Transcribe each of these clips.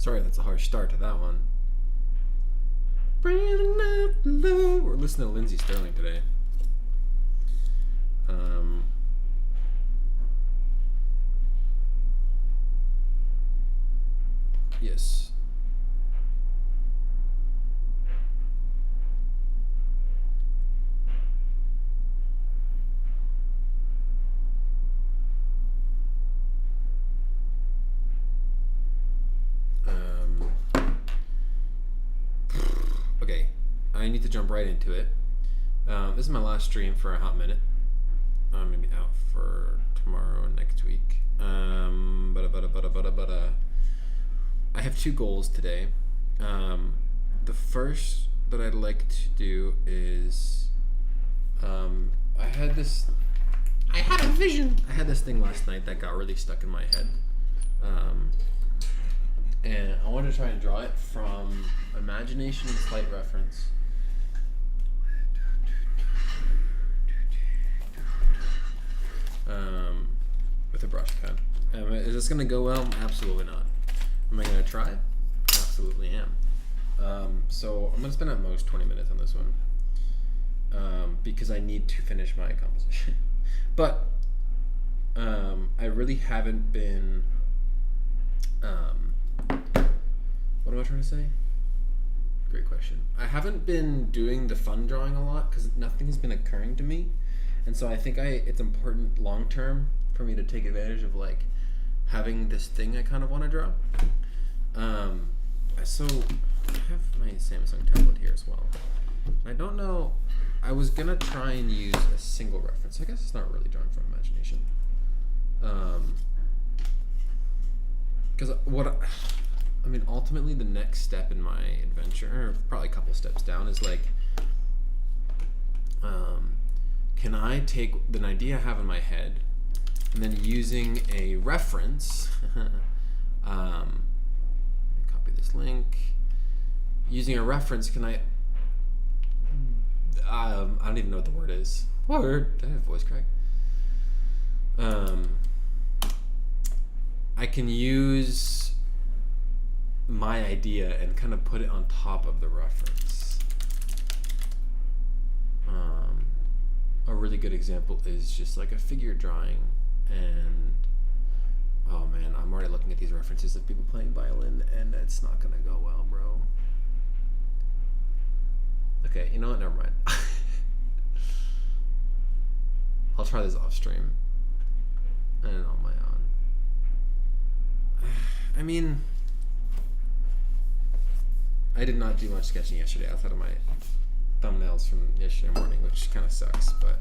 Sorry, that's a harsh start to that one. We're listening to Lindsey Sterling today. Yes. Okay, I need to jump right into it. This is my last stream for a hot minute. I'm gonna be out for tomorrow and next week. I have two goals today. The first that I'd like to do is I had a vision. I had this thing last night that got really stuck in my head. And I wanted to try and draw it from imagination and slight reference. With a brush pen. Is this going to go well? Absolutely not. Am I going to try? Absolutely am. So I'm going to spend at most 20 minutes on this one. Because I need to finish my composition. But I really haven't been... what am I trying to say? Great question. I haven't been doing the fun drawing a lot because nothing has been occurring to me. And so I think it's important long term for me to take advantage of like having this thing I kind of want to draw. So I have my Samsung tablet here as well. I don't know. I was gonna try and use a single reference. I guess it's not really drawing from imagination. Because ultimately the next step in my adventure, or probably a couple steps down, is like, can I take an idea I have in my head and then using a reference, let me copy this link, using a reference, can I don't even know what the word is. Word? Did I have a voice crack? I can use my idea and kind of put it on top of the reference. A really good example is just like a figure drawing, and oh man, I'm already looking at these references of people playing violin, and it's not gonna go well, bro. Okay, you know what? Never mind. I'll try this off stream and on my own. I mean, I did not do much sketching yesterday outside of my thumbnails from yesterday morning, which kind of sucks, but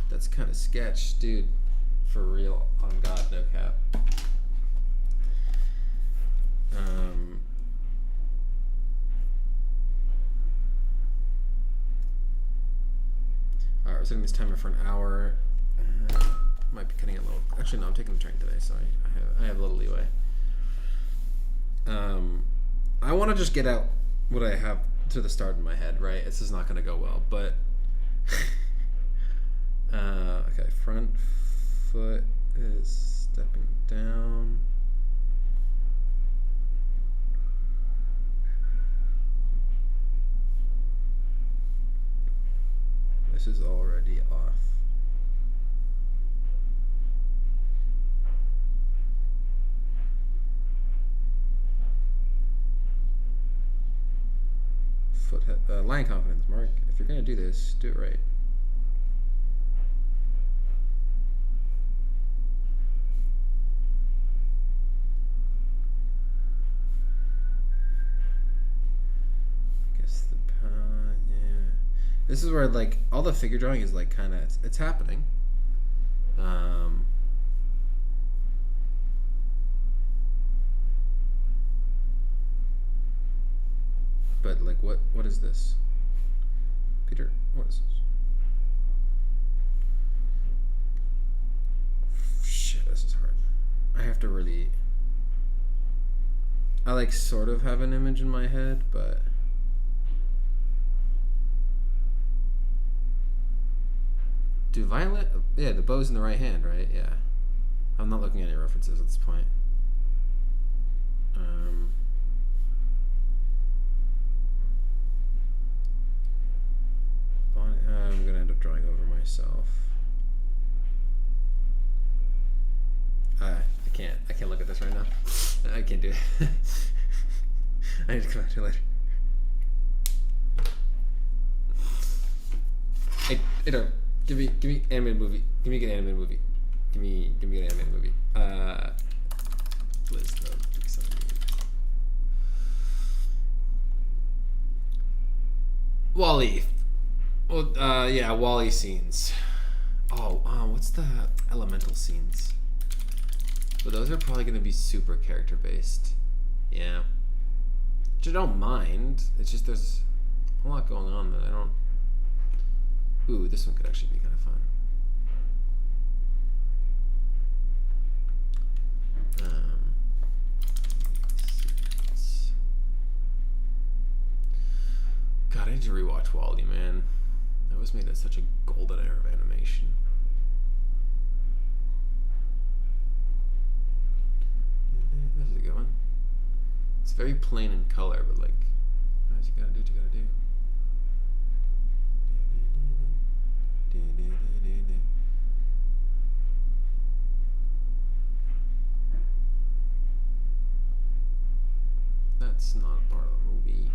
that's kind of sketch, dude. For real, on God, no cap. Alright, we're setting this timer for an hour. Might be cutting it a little. Actually, no, I'm taking the train today, so I have a little leeway. I want to just get out what I have to the start in my head, right? This is not going to go well, but okay, front foot is stepping down. This is already off. Line confidence, Mark. If you're gonna do this, do it right. Guess yeah. This is where like all the figure drawing is like kind of it's happening. But like what is this? Peter, what is this? Shit, this is hard. I have to really I like sort of have an image in my head, but Do Violet? Yeah, the bow's in the right hand, right? Yeah. I'm not looking at any references at this point. I'm gonna end up drawing over myself. I can't. I can't look at this right now. I can't do it. I need to come back to it later. Hey, give me animated movie. Give me a good animated movie. Give me an animated movie. Liz, no, Wall-E. Well, yeah, Wall-E scenes. Oh, what's the elemental scenes? But those are probably going to be super character based. Yeah. Which I don't mind. It's just there's a lot going on that I don't. Ooh, this one could actually be kind of fun. God, I need to rewatch Wall-E, man. That was made at such a golden era of animation. This is a good one. It's very plain in color, but like, you gotta do what you gotta do. That's not a part of the movie.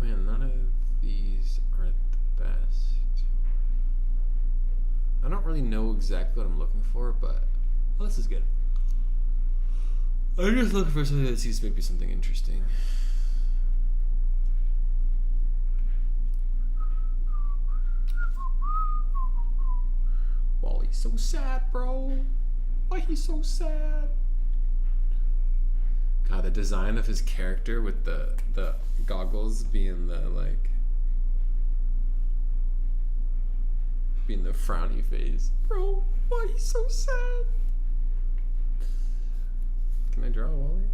Man, none of these are the best. I don't really know exactly what I'm looking for, but this is good. I'm just looking for something that seems maybe something interesting. Wall-E's so sad, bro. Why he's so sad? God, the design of his character with the goggles being the frowny face. Bro, why he's so sad? Can I draw Wall-E?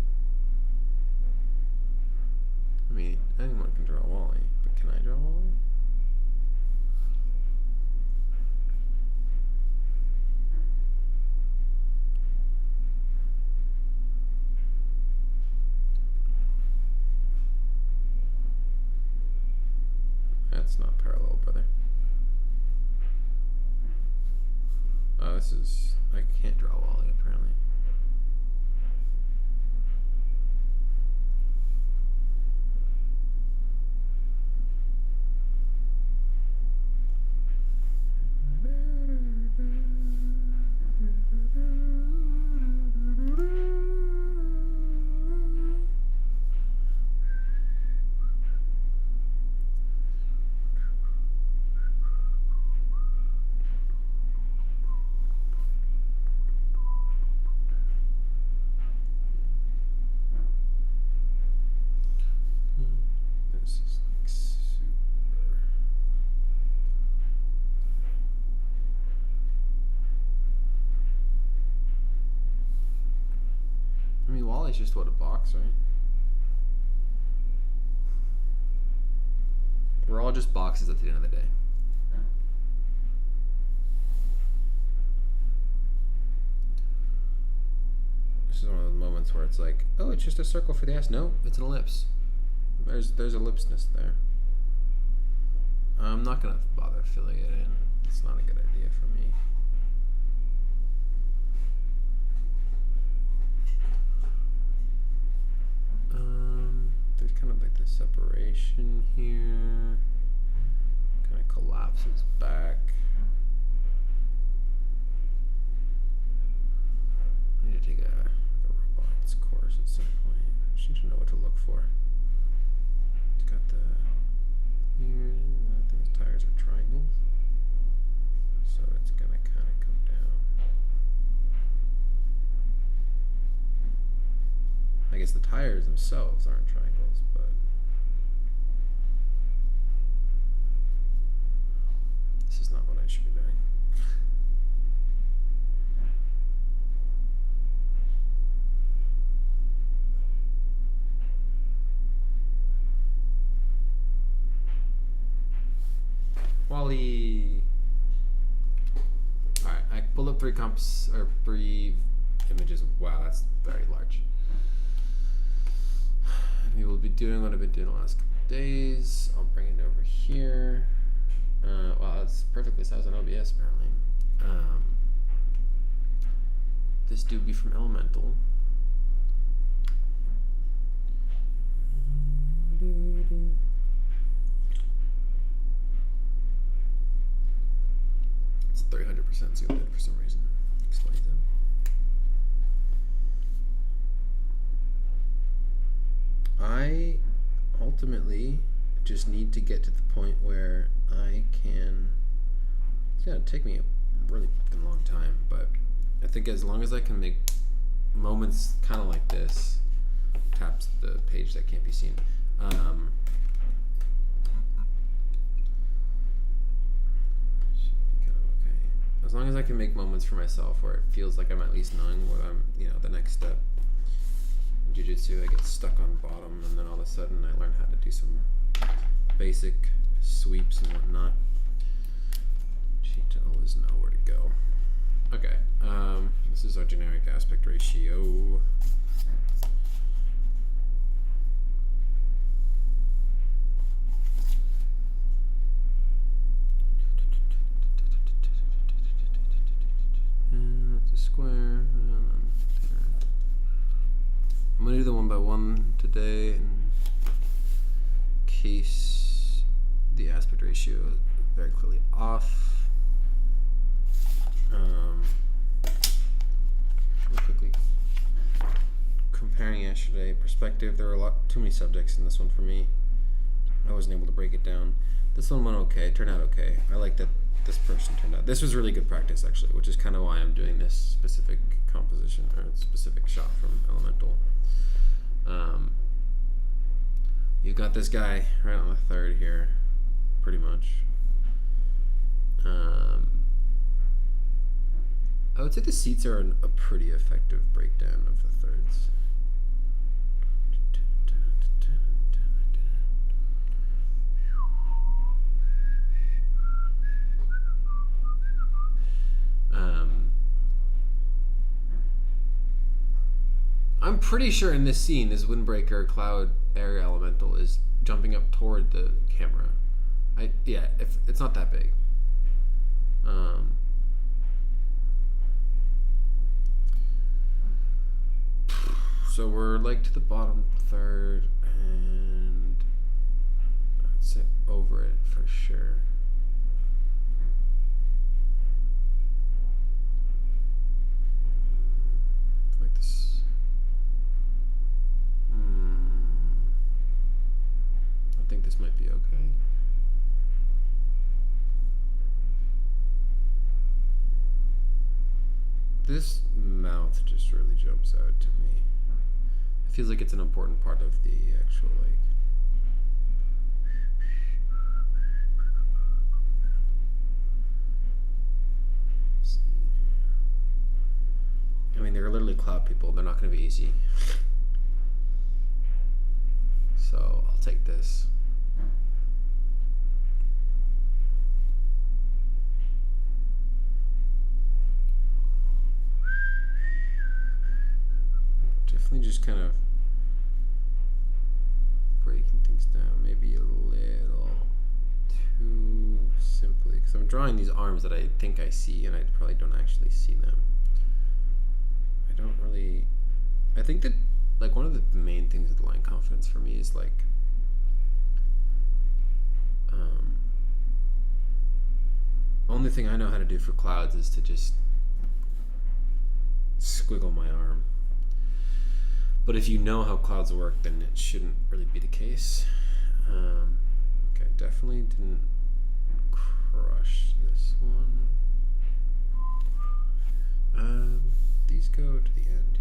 I mean, anyone can draw Wall-E, but can I draw Wall-E? That's not parallel, brother. This is... I can't draw Wall-E, apparently. Wall-E's just what, a box, right? We're all just boxes at the end of the day. This is one of those moments where it's like, oh, it's just a circle for the S. No, it's an ellipse. There's ellipseness there. I'm not gonna bother filling it in. It's not a good idea for me. There's kind of like this separation here. Kind of collapses back. I need to take a robotics course at some point. I just need to know what to look for. It's got the here. I think the tires are triangles, so it's gonna kind of come down. I guess the tires themselves aren't triangles, but this is not what I should be doing. pulled up 3 comps or 3 images. Wow, that's very large. And we will be doing what I've been doing the last couple days. I'll bring it over here. Wow, it's perfectly sized on OBS apparently. This doobie from Elemental. It's 300% zoomed in for some reason. Explains it. I ultimately just need to get to the point where I can. It's gonna take me a really fucking long time, but I think as long as I can make moments kind of like this, taps the page that can't be seen. Should be kind of okay. As long as I can make moments for myself where it feels like I'm at least knowing what I'm, the next step. In jiu-jitsu, I get stuck on bottom, and then all of a sudden I learn how to do some basic sweeps and whatnot. Need to always know where to go. Okay, this is our generic aspect ratio. And that's a square. And then there. I'm gonna do the 1x1 today in case the aspect ratio is very clearly off. Real quickly, comparing yesterday perspective, there were too many subjects in this one for me. I wasn't able to break it down. This one went okay, turned out okay. I like that this person turned out. This was really good practice actually, which is kind of why I'm doing this specific composition or specific shot from Elemental. You've got this guy right on the third here, pretty much. I would say the seats are a pretty effective breakdown of the thirds. I'm pretty sure in this scene, this windbreaker cloud area elemental is jumping up toward the camera. If it's not that big. So we're like to the bottom third, and I'd say over it for sure. Like this. I think this might be okay. This mouth just really jumps out to me. It feels like it's an important part of the actual, like, I mean, they're literally cloud people. They're not going to be easy. So I'll take this. Definitely just kind of breaking things down, maybe a little too simply, because I'm drawing these arms that I think I see, and I probably don't actually see them. I think that, like, one of the main things with line confidence for me is, like, only thing I know how to do for clouds is to just squiggle my arm. But if you know how clouds work, then it shouldn't really be the case. Okay, definitely didn't crush this one. These go to the end.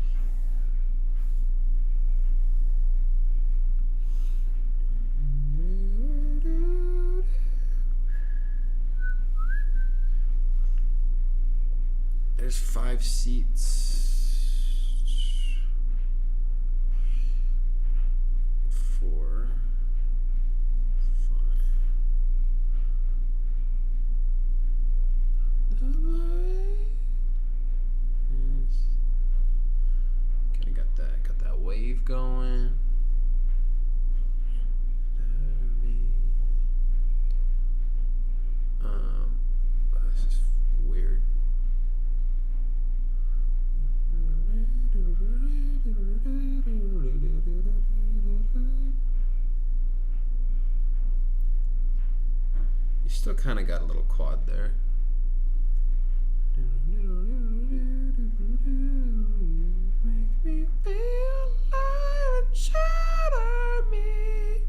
There's 5 seats. 4, 5. Still kind of got a little quad there. Make me feel alive and shatter me.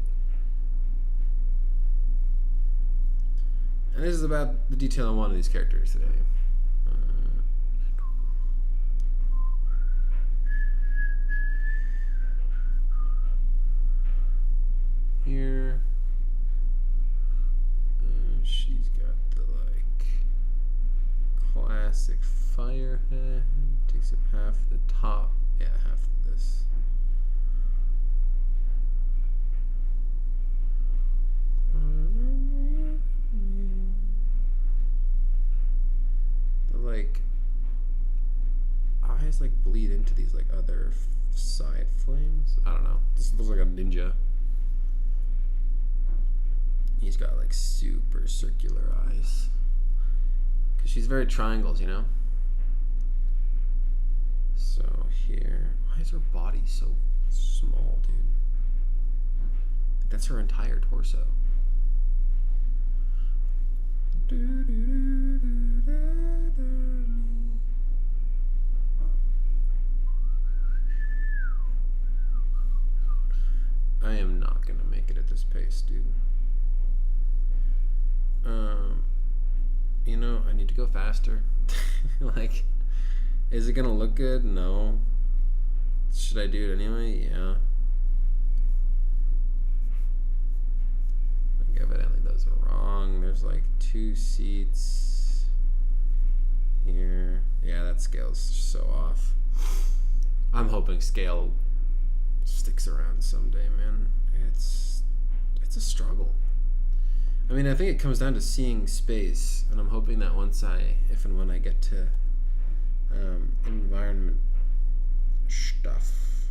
And this is about the detail on one of these characters today. Here. She's got the like classic fire head. Takes up half the top. Yeah, half of this. The like eyes like bleed into these like other side flames. I don't know. This looks like a ninja. He's got like super circular eyes. Cause she's very triangles, you know? So here, why is her body so small, dude? That's her entire torso. I am not gonna make it at this pace, dude. You know, I need to go faster. Like, is it gonna look good? No. Should I do it anyway? Yeah. Like, evidently those are wrong. There's like 2 seats here. Yeah, that scale's so off. I'm hoping scale sticks around someday, man. It's a struggle. I mean, I think it comes down to seeing space, and I'm hoping that if and when I get to environment stuff,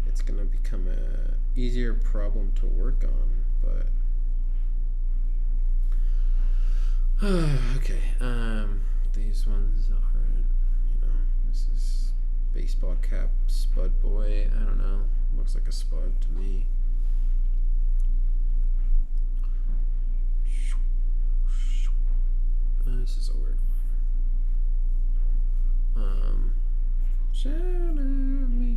it's gonna become a easier problem to work on. But okay, these ones are, you know, this is baseball cap spud boy. I don't know, looks like a spud to me. This is a weird one. Shadow me.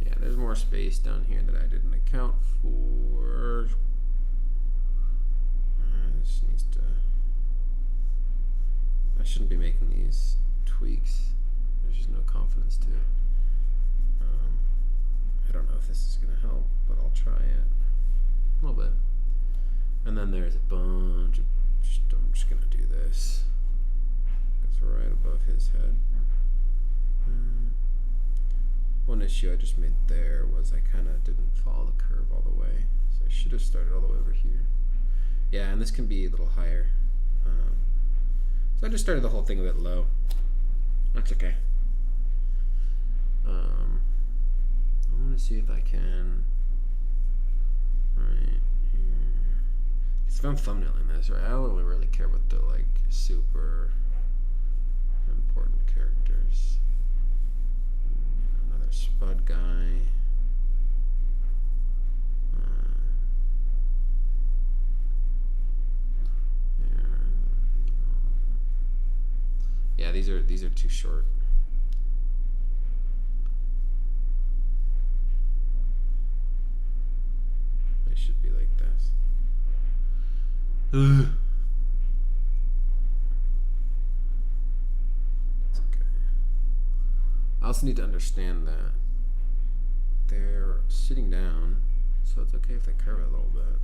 Yeah, there's more space down here that I didn't account for. This needs to. I shouldn't be making these tweaks. There's just no confidence to it. I don't know if this is gonna help, but I'll try it a little bit. And then there's a bunch of. I'm just gonna do this. It's right above his head. One issue I just made there was I kind of didn't follow the curve all the way, so I should have started all the way over here. Yeah, and this can be a little higher. So I just started the whole thing a bit low. That's okay. I'm gonna see if I can. Right here. If I'm thumbnailing this, right, I don't really care about the like super important characters. Another spud guy. Yeah, these are too short. They should be like this. It's okay. I also need to understand that they're sitting down, so it's okay if they curve it a little bit.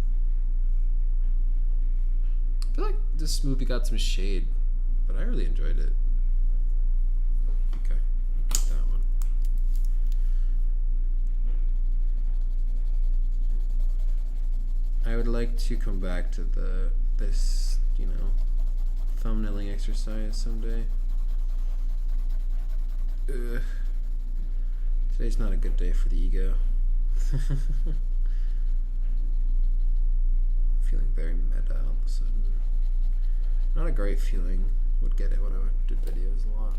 I feel like this movie got some shade, but I really enjoyed it. Okay, keep that one. I would like to come back to this, you know, thumbnailing exercise someday. Today's not a good day for the ego. Feeling very meta all of a sudden. Not a great feeling. Would get it when I did videos a lot.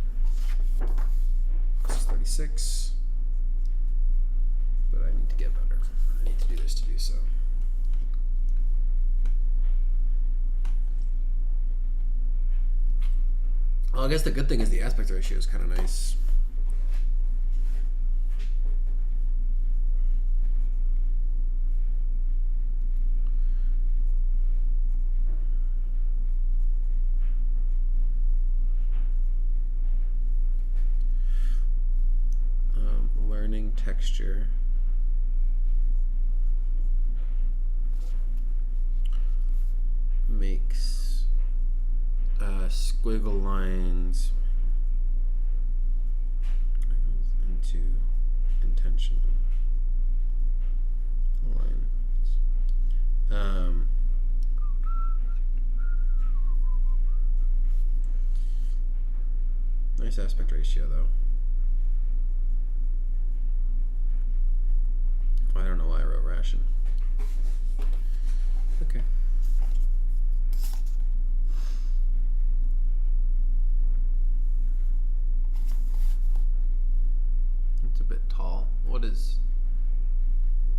This is 36. But I need to get better. I need to do this to do so. Well, I guess the good thing is the aspect ratio is kind of nice. Learning texture. Makes squiggle lines into intentional lines. Nice aspect ratio though. I don't know why I wrote ration. Okay. It's a bit tall. What is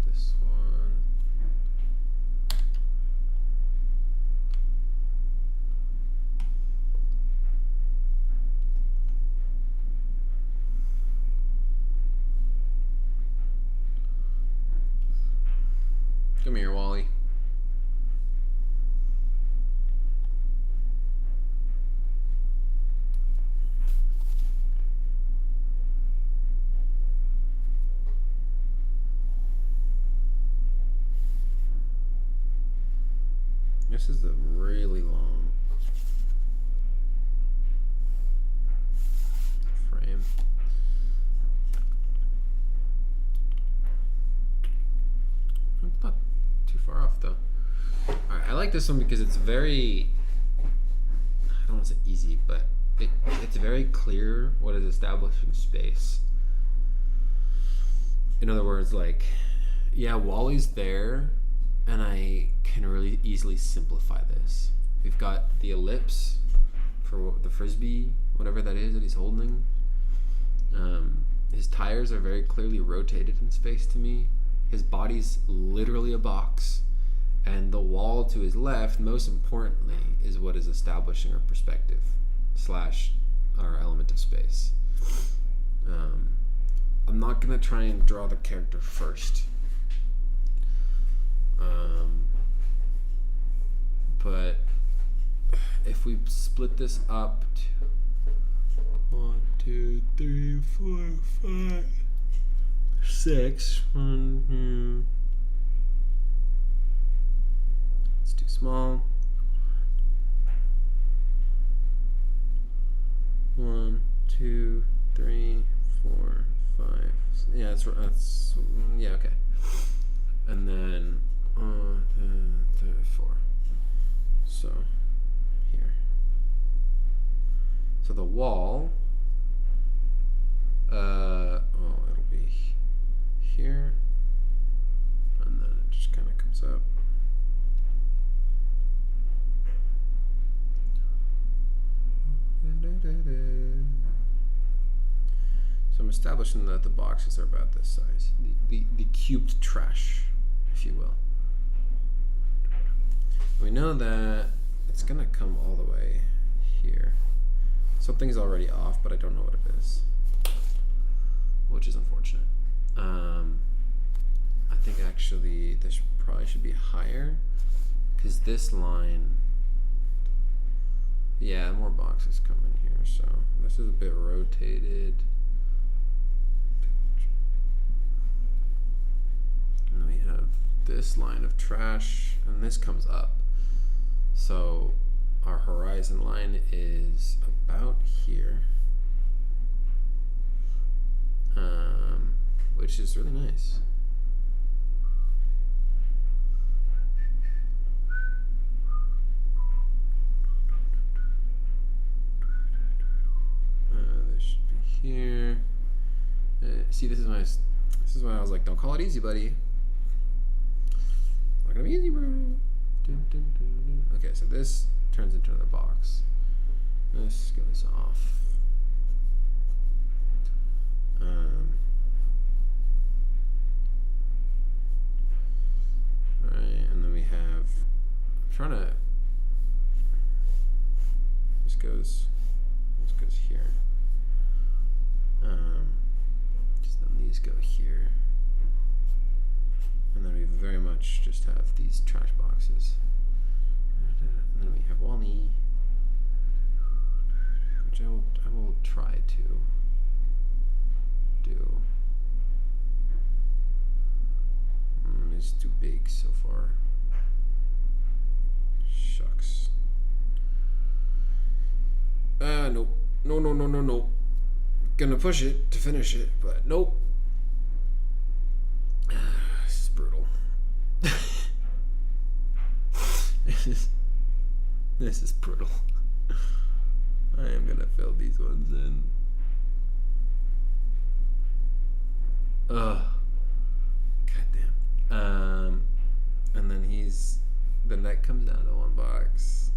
this one? Come here, Wally. This is a really long frame. It's not too far off though. Alright, I like this one because it's very, I don't want to say easy, but it's very clear what is establishing space. In other words, like, yeah, Wally's there, and I can really easily simplify this. We've got the ellipse for the frisbee, whatever that is that he's holding. His tires are very clearly rotated in space to me. His body's literally a box, and the wall to his left, most importantly, is what is establishing our perspective / our element of space. I'm not gonna try and draw the character first. But if we split this up to 1, 2, 3, 4, 5, 6. It's too small. 1, 2, 3, 4, 5. Yeah, that's yeah, okay. And then 4. So here. So the wall. It'll be here, and then it just kind of comes up. So I'm establishing that the boxes are about this size, the cubed trash, if you will. We know that it's gonna come all the way here. Something's already off, but I don't know what it is, which is unfortunate. I think actually this probably should be higher, because this line, yeah, more boxes come in here, so this is a bit rotated. And then we have this line of trash, and this comes up. So our horizon line is about here, which is really nice. This should be here. See, this is why I was like, don't call it easy, buddy. It's not gonna be easy, bro. Okay, so this turns into another box. This goes off. Alright, and then we have, I'm trying to, this goes goes here. Just then these go here. And then we very much just have these trash boxes. And then we have Wally, which I will try to do. It's too big so far. Shucks. Nope. No. Gonna push it to finish it, but nope. This is brutal. This is brutal. I am gonna fill these ones in. Ugh. Goddamn. And then the neck comes down to one box.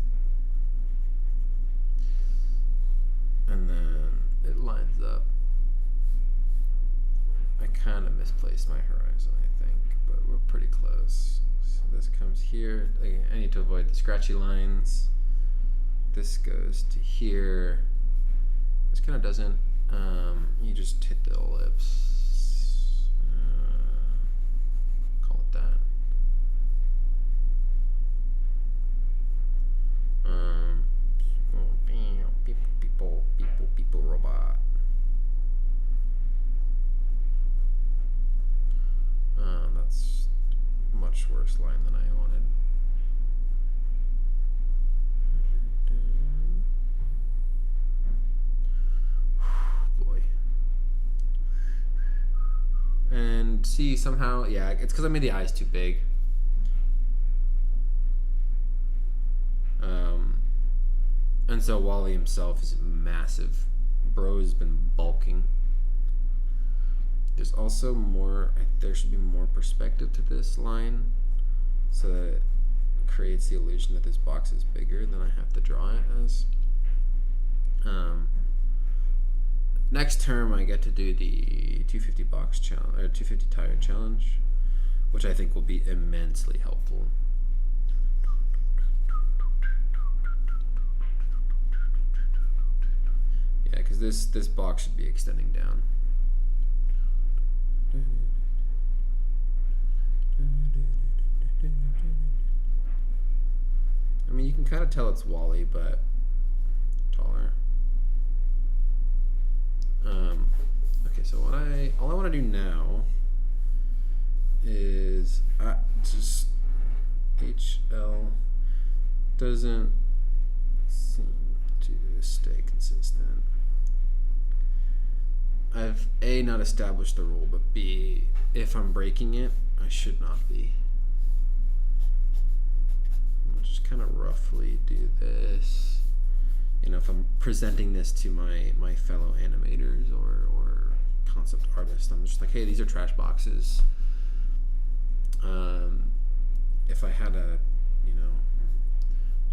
And then it lines up. I kind of misplaced my horizon, I think, but we're pretty close. So this comes here. Again, I need to avoid the scratchy lines. This goes to here. This kind of doesn't. You just hit the ellipse. Call it that. People, robot. That's a much worse line than I wanted. Boy. And see, somehow, yeah, it's because I made the eyes too big. And so Wally himself is massive. Bro has been bulking. There's also more, there should be more perspective to this line, so that it creates the illusion that this box is bigger than I have to draw it as. Next term I get to do the 250 box challenge, or 250 tire challenge, which I think will be immensely helpful. Yeah, because this box should be extending down. I mean, you can kind of tell it's Wally, but taller. Okay, so all I want to do now is just HL doesn't seem to stay consistent. I've A, not established the rule, but B, if I'm breaking it, I should not be. I'll just kind of roughly do this. You know, if I'm presenting this to my fellow animators or concept artists, I'm just like, hey, these are trash boxes. If I had a,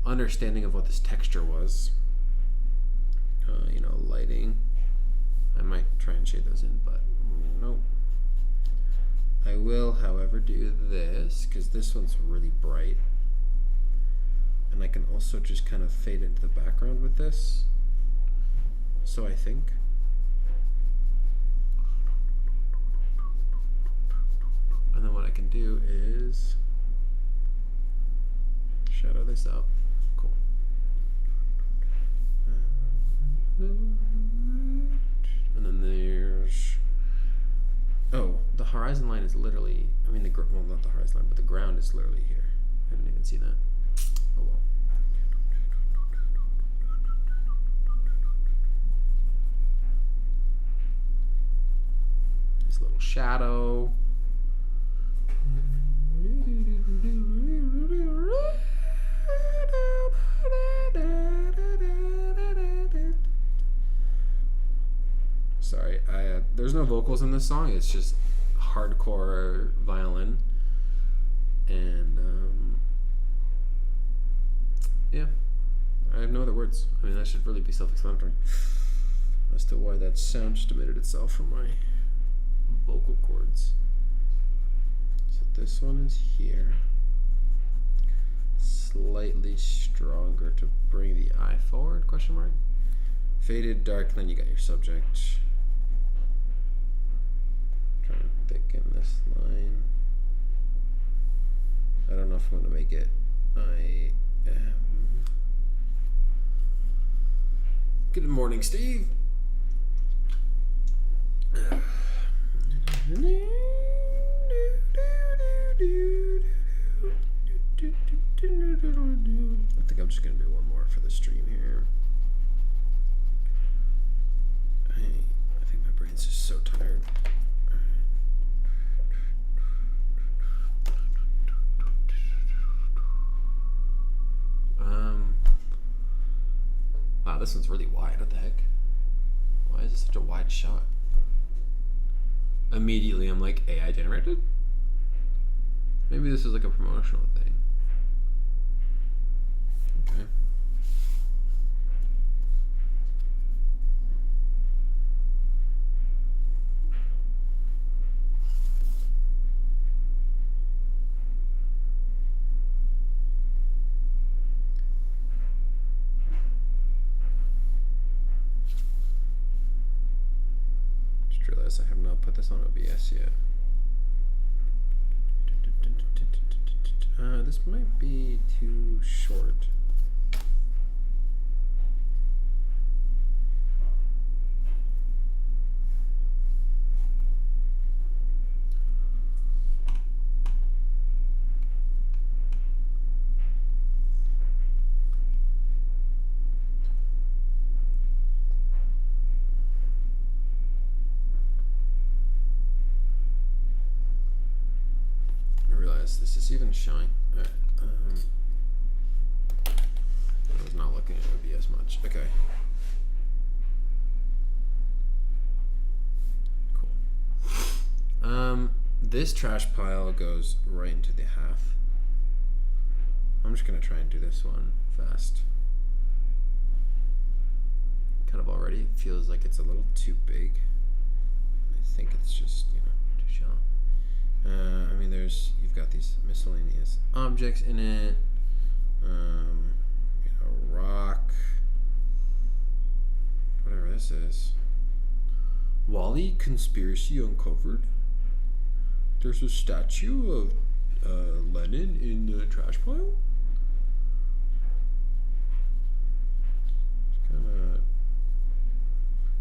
understanding of what this texture was, lighting, I might try and shade those in, but nope. I will, however, do this, because this one's really bright. And I can also just kind of fade into the background with this. So I think. And then what I can do is shadow this out. Cool. And then there's, the horizon line is literally, well, not the horizon line, but the ground is literally here. I didn't even see that. Oh well. This little shadow. Sorry, there's no vocals in this song. It's just hardcore violin, and yeah, I have no other words. I mean, that should really be self-explanatory as to why that sound just emitted itself from my vocal cords. So this one is here, slightly stronger to bring the eye forward, question mark. Faded, dark, then you got your subject. Try and thicken this line. I don't know if I'm going to make it. I am. Good morning, Steve. I think I'm just going to do one more for the stream here. I think my brain's just so tired. Wow, this one's really wide. What the heck? Why is it such a wide shot? Immediately, I'm like, AI generated? Maybe this is like a promotional thing. Okay. I have not put this on OBS yet. This might be too short. This is even showing. Alright. I was not looking at OBS much. Okay. Cool. This trash pile goes right into the half. I'm just gonna try and do this one fast. Kind of already feels like it's a little too big. I think it's just, you know, too shallow. I mean, you've got these miscellaneous objects in it. You know, rock, whatever this is. Wally conspiracy uncovered. There's a statue of Lenin in the trash pile.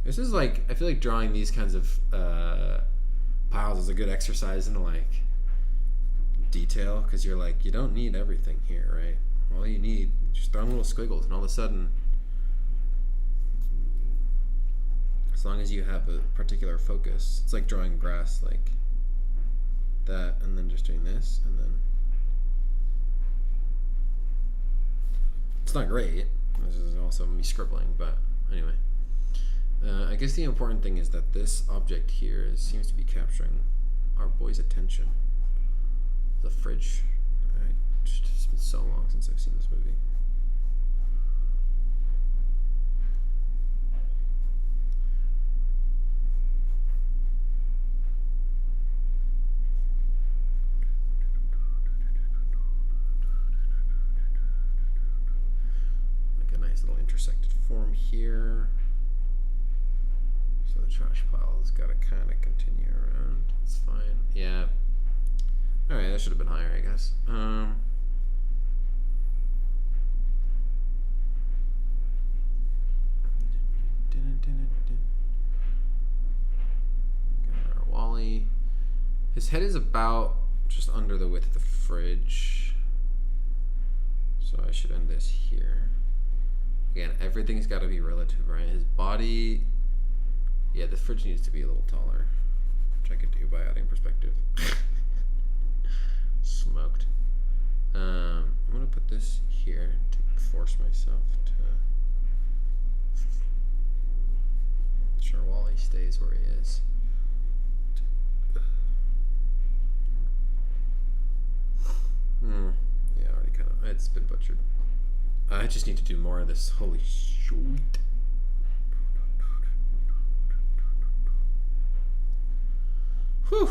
This is like, I feel like drawing these kinds of piles is a good exercise in like detail, because you're like, you don't need everything here, right? All you need, just throw in little squiggles, and all of a sudden, as long as you have a particular focus, it's like drawing grass, like that, and then just doing this, and then it's not great. This is also me scribbling, but anyway. I guess the important thing is that this object here seems to be capturing our boy's attention. The fridge. It's been so long since I've seen this movie. Like a nice little intersected form here. So the trash pile's got to kind of continue around. It's fine. Yeah. All right, that should have been higher, I guess. Got our Wally. His head is about just under the width of the fridge. So I should end this here. Again, everything's got to be relative, right? His body... Yeah, the fridge needs to be a little taller, which I could do by adding perspective. Smoked. I'm going to put this here to force myself to ensure Wally stays where he is. Yeah, already kind of, it's been butchered. I just need to do more of this. Holy shit. Whew.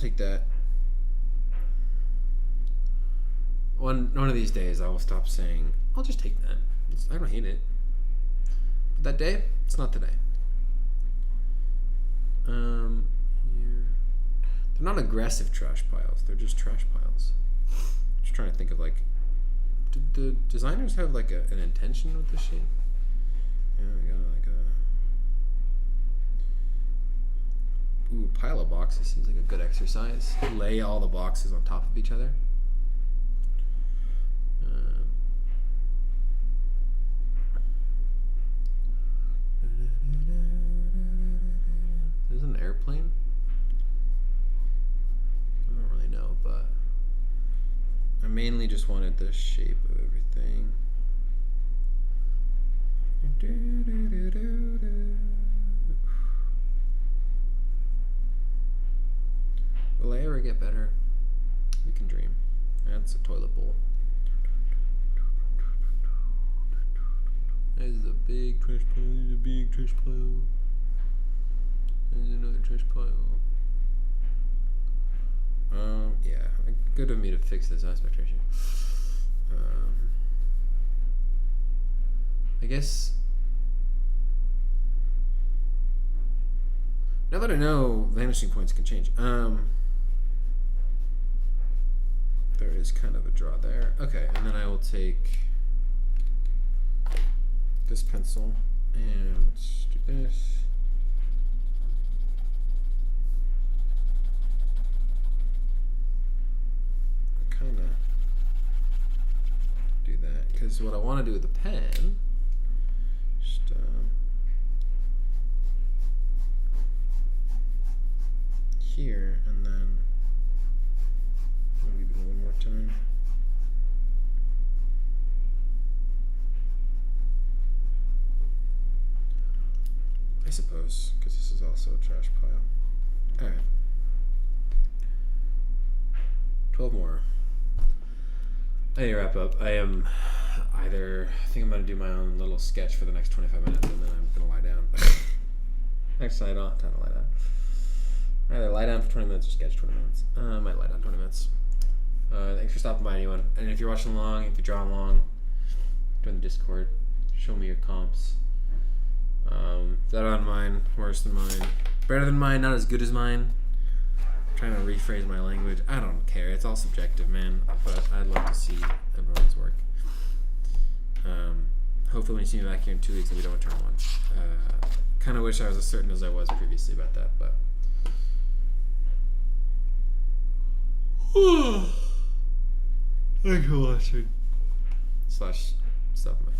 take that. One of these days, I will stop saying, I'll just take that. I don't hate it. But that day, it's not today. Here. They're not aggressive trash piles. They're just trash piles. Just trying to think of like, did the designers have like an intention with the shape? Yeah, we got like a pile of boxes seems like a good exercise. Lay all the boxes on top of each other. There's an airplane. I don't really know, but I mainly just wanted the shape of everything. Will I ever get better? We can dream. That's a toilet bowl. There's a big trash pile. There's a big trash pile. There's another trash pile. Yeah. Good of me to fix this aspect ratio. I guess now that I know vanishing points can change. There is kind of a draw there. Okay, and then I will take this pencil and do this. Kind of do that because what I want to do with the pen, just here, and then maybe one more time. I suppose because this is also a trash pile. All right, 12 more. I need to wrap up. I think I'm going to do my own little sketch for the next 25 minutes and then I'm going to lie down. Actually, I don't have time to lie down. Either lie down for 20 minutes or sketch 20 minutes. I might lie down 20 minutes. Thanks for stopping by, anyone. And if you're watching along, if you're drawing along, join the Discord. Show me your comps. Better than mine, worse than mine. Better than mine, not as good as mine. Trying to rephrase my language. I don't care. It's all subjective, man. But I'd love to see everyone's work. Hopefully, when you see me back here in 2 weeks, I'll be done with turn 1. Kind of wish I was as certain as I was previously about that, but. Thanks for watching. /stop my.